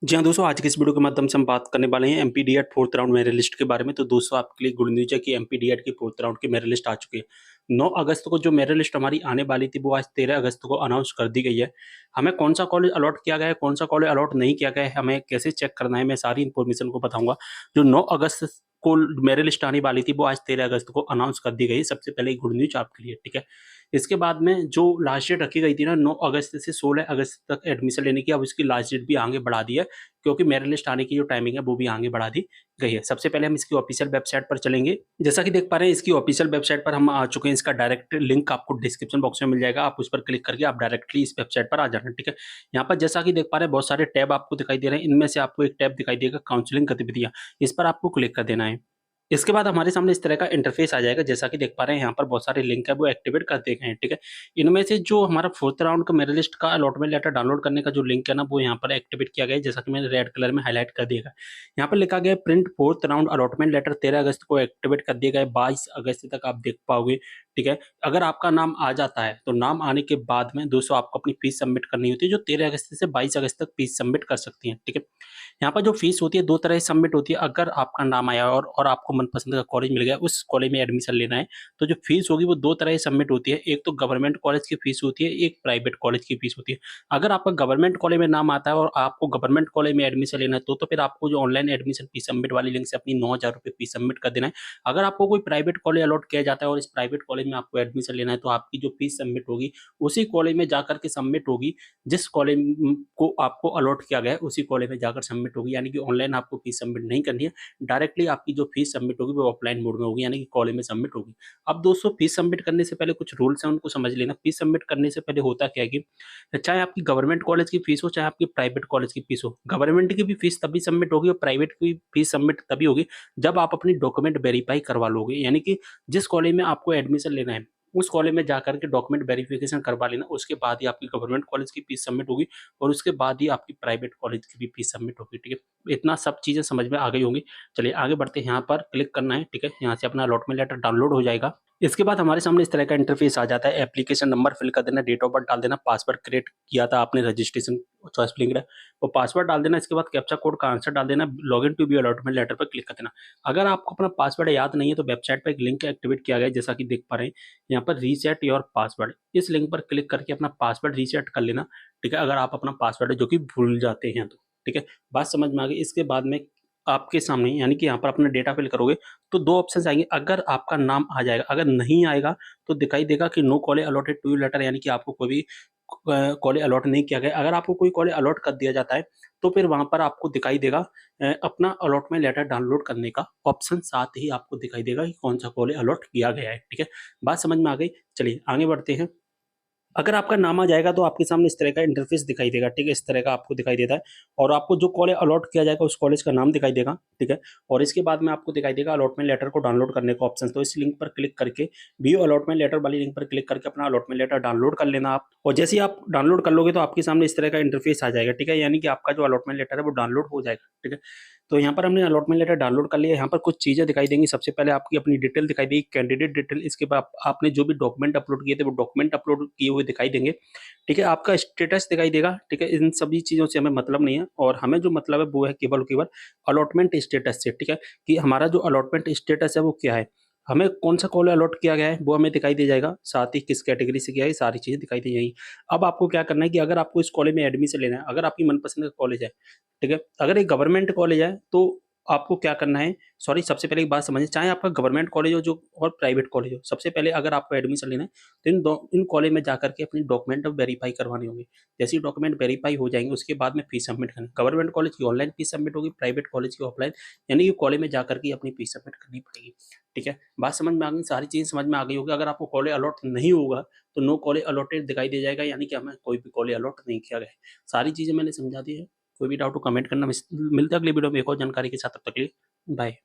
जी हाँ, दोस्तों आज की इस वीडियो के माध्यम से हम बात करने वाले हैं एमपीडीएट 4th राउंड मेरिट लिस्ट के बारे में। तो दोस्तों आपके लिए गुड न्यूज़ है कि एमपीडीएट की 4th राउंड की मेरिट लिस्ट आ चुकी है। 9 अगस्त को जो मेरिट लिस्ट हमारी आने वाली थी वो आज 13 अगस्त को अनाउंस कर दी गई है। हमें कौन-सा कॉलेज अलॉट किया गया है, कौन-सा कॉलेज अलॉट नहीं किया गया है, हमें कैसे चेक करना है, मैं सारी इन्फॉर्मेशन को बताऊँगा। जो 9 अगस्त को मेरिट लिस्ट आने वाली थी वो आज 13 अगस्त को अनाउंस कर दी गई है। सबसे पहले गुड न्यूज़ आपके लिए, ठीक है? इसके बाद में जो लास्ट डेट रखी गई थी ना 9 अगस्त से 16 अगस्त तक एडमिशन लेने की, अब उसकी लास्ट डेट भी आगे बढ़ा दी है। क्योंकि मेरिट लिस्ट आने की जो टाइमिंग है वो भी आगे बढ़ा दी गई है। सबसे पहले हम इसकी ऑफिशियल वेबसाइट पर चलेंगे। जैसा कि देख पा रहे हैं इसकी ऑफिशियल वेबसाइट पर हम आ चुके हैं। इसका डायरेक्ट लिंक आपको डिस्क्रिप्शन बॉक्स में मिल जाएगा। आप उस पर क्लिक करके आप डायरेक्टली इस वेबसाइट पर आ जाना, ठीक है? यहाँ पर जैसा कि देख पा रहे हैं बहुत सारे टैब आपको दिखाई दे रहे हैं। इनमें से आपको एक टैब दिखाई देगा काउंसलिंग गतिविधियाँ। इस पर आपको क्लिक कर देना है। इसके बाद हमारे सामने इस तरह का इंटरफेस आ जाएगा। जैसा कि देख पा रहे हैं यहाँ पर बहुत सारे लिंक है वो एक्टिवेट कर दिए गए हैं, ठीक है? इनमें से जो हमारा 4th राउंड का मेरिट लिस्ट का अलॉटमेंट लेटर डाउनलोड करने का जो लिंक है ना वो यहाँ पर एक्टिवेट किया गया है। जैसा कि मैंने रेड कलर में हाईलाइट कर दिया है। यहाँ पर लिखा गया है print 4th round allotment letter 13 अगस्त को एक्टिवेट कर दिया गया है। 22 अगस्त तक आप देख पाओगे, ठीक है? अगर आपका नाम आ जाता है तो नाम आने के बाद में दोस्तों आपको अपनी फीस सबमिट करनी होती है, जो 13 अगस्त से 22 अगस्त तक फीस सबमिट कर सकती हैं, ठीक है? यहाँ पर जो फीस होती है 2 तरह से सबमिट होती है। अगर आपका नाम आया और आपको मनपसंद का कॉलेज मिल गया, उस कॉलेज में एडमिशन लेना है, तो जो फीस होगी वो 2 तरह से सबमिट होती है। एक तो गवर्नमेंट कॉलेज की फीस होती है, एक प्राइवेट कॉलेज की फीस होती है। अगर आपका गवर्नमेंट कॉलेज में नाम आता है और आपको गवर्नमेंट कॉलेज में एडमिशन लेना है, तो फिर आपको जो ऑनलाइन एडमिशन फीस सबमिट वाली लिंक से अपनी ₹9000 फीस सबमिट कर देना है। अगर आपको कोई प्राइवेट कॉलेज अलॉट किया जाता है और इस प्राइवेट कॉलेज में आपको एडमिशन लेना है, तो आपकी जो फीस सबमिट होगी, उसी कॉलेज में जाकर के सबमिट होगी, जिस कॉलेज को आपको अलॉट किया गया है, उसी कॉलेज में जाकर सबमिट होगी। यानी कि ऑनलाइन आपको फीस सबमिट नहीं करनी है। डायरेक्टली आपकी जो फीस सबमिट होगी वो ऑफलाइन मोड में होगी, यानी कि कॉलेज में सबमिट होगी। अब दोस्तों फीस सबमिट करने से पहले कुछ रूल्स हैं उनको समझ लेना। फीस सबमिट करने से पहले होता क्या है कि चाहे आपकी गवर्नमेंट कॉलेज की फीस हो, चाहे आपकी प्राइवेट कॉलेज की फीस हो, गवर्नमेंट की भी फीस तभी सबमिट होगी और प्राइवेट की फीस सबमिट तभी होगी जब आप अपनी डॉक्यूमेंट वेरीफाई करवा लोगे। यानी कि जिस कॉलेज में आपको एडमिशन लेना है, उस कॉलेज में जाकर के डॉक्यूमेंट वेरिफिकेशन करवा लेना। उसके बाद ही आपकी गवर्नमेंट कॉलेज की फीस सबमिट होगी और उसके बाद ही आपकी प्राइवेट कॉलेज की भी फीस सबमिट होगी, ठीक है? इतना सब चीज़ें समझ में आ गई होंगी। चलिए आगे बढ़ते हैं, यहाँ पर क्लिक करना है, ठीक है? यहाँ से अपना अलॉटमेंट लेटर डाउनलोड हो जाएगा। इसके बाद हमारे सामने इस तरह का इंटरफेस आ जाता है। एप्लीकेशन नंबर फिल कर देना, डेट ऑफ बर्थ डाल देना, पासवर्ड क्रिएट किया था आपने रजिस्ट्रेशन चॉइस फिलिंग है, वो पासवर्ड डाल देना। इसके बाद कैप्चा कोड का आंसर डाल देना, login to view allotment letter पर क्लिक कर देना। अगर आपको अपना पासवर्ड याद नहीं है तो वेबसाइट पे एक लिंक एक्टिवेट किया गया है, जैसा कि देख पा रहे हैं यहाँ पर रीसेट योर पासवर्ड। इस लिंक पर क्लिक करके अपना पासवर्ड रीसेट कर लेना, ठीक है? अगर आप अपना पासवर्ड है जो कि भूल जाते हैं तो, ठीक है? बात समझ में आ गई। इसके बाद में आपके सामने यानी कि यहाँ पर अपना डेटा फिल करोगे तो 2 ऑप्शंस आएँगे। अगर आपका नाम आ जाएगा, अगर नहीं आएगा तो दिखाई देगा कि no college allotted to you letter, यानी कि आपको कोई भी कॉलेज अलॉट नहीं किया गया। अगर आपको कोई कॉलेज अलॉट कर दिया जाता है, तो फिर वहाँ पर आपको दिखाई देगा अपना अलॉटमेंट लेटर डाउनलोड करने का ऑप्शन, साथ ही आपको दिखाई देगा कि कौन-सा कॉलेज अलॉट किया गया है, ठीक है? बात समझ में आ गई? चलिए आगे बढ़ते हैं। अगर आपका नाम आ जाएगा तो आपके सामने इस तरह का इंटरफेस दिखाई देगा, ठीक है? इस तरह का आपको दिखाई देता है और आपको जो कॉलेज अलॉट किया जाएगा उस कॉलेज का नाम दिखाई देगा, ठीक है? और इसके बाद में आपको दिखाई देगा अलॉटमेंट लेटर को डाउनलोड करने का ऑप्शन। तो इस लिंक पर क्लिक करके व्यू अलॉटमेंट लेटर वाली लिंक पर क्लिक करके अपना अलॉटमेंट लेटर डाउनलोड कर लेना आप। और जैसे ही आप डाउनलोड कर लोगे तो आपके सामने इस तरह का इंटरफेस आ जाएगा, ठीक है? यानी कि आपका जो अलॉटमेंट लेटर है वो डाउनलोड हो जाएगा, ठीक है? तो यहाँ पर हमने अलॉटमेंट लेटर डाउनलोड कर लिया। यहाँ पर कुछ चीज़ें दिखाई देंगी। सबसे पहले आपकी अपनी डिटेल दिखाई देगी, कैंडिडेट डिटेल। इसके बाद आपने जो भी डॉक्यूमेंट अपलोड किए थे वो डॉक्यूमेंट अपलोड किए हुए दिखाई देंगे, ठीक है? आपका स्टेटस दिखाई देगा, ठीक है? इन सभी चीज़ों से हमें मतलब नहीं है और हमें जो मतलब है वो है केवल और केवल अलॉटमेंट स्टेटस से, ठीक है? कि हमारा जो अलॉटमेंट स्टेटस है वो क्या है? हमें कौन-सा कॉलेज अलॉट किया गया है वो हमें दिखाई दे जाएगा, साथ ही किस कैटेगरी से किया है, ये सारी चीज़ें दिखाई दे जाएँगी। अब आपको क्या करना है कि अगर आपको इस कॉलेज में एडमिशन लेना है, अगर आपकी मनपसंद का कॉलेज है, ठीक है? अगर ये गवर्नमेंट कॉलेज है तो आपको क्या करना है, सॉरी सबसे पहले एक बात समझिए, चाहे आपका गवर्नमेंट कॉलेज हो जो और प्राइवेट कॉलेज हो, सबसे पहले अगर आपको एडमिशन लेना है तो इन कॉलेज में जाकर के अपनी डॉक्यूमेंट वेरीफाई करवाने होंगे। जैसे ही डॉक्यूमेंट वेरीफाई हो जाएँगे उसके बाद में फीस सबमिट करनी। गवर्नमेंट कॉलेज की ऑनलाइन फीस सबमिट होगी, प्राइवेट कॉलेज की ऑफलाइन, यानी कि कॉलेज में जाकर के अपनी फीस सबमिट करनी पड़ेगी। ठीक है? बात समझ में आ गई, सारी चीज़ें समझ में आ गई होगी। अगर आपको कॉलेज अलॉट नहीं होगा तो नो कॉलेज अलॉटेड दिखाई दे जाएगा, यानी कि हमें कोई भी कॉलेज अलॉट नहीं किया गया है। सारी चीज़ें मैंने समझा दी है। कोई भी डाउट हो कमेंट करना। मिलते हैं अगली वीडियो में एक और जानकारी के साथ, तब तक के लिए बाय।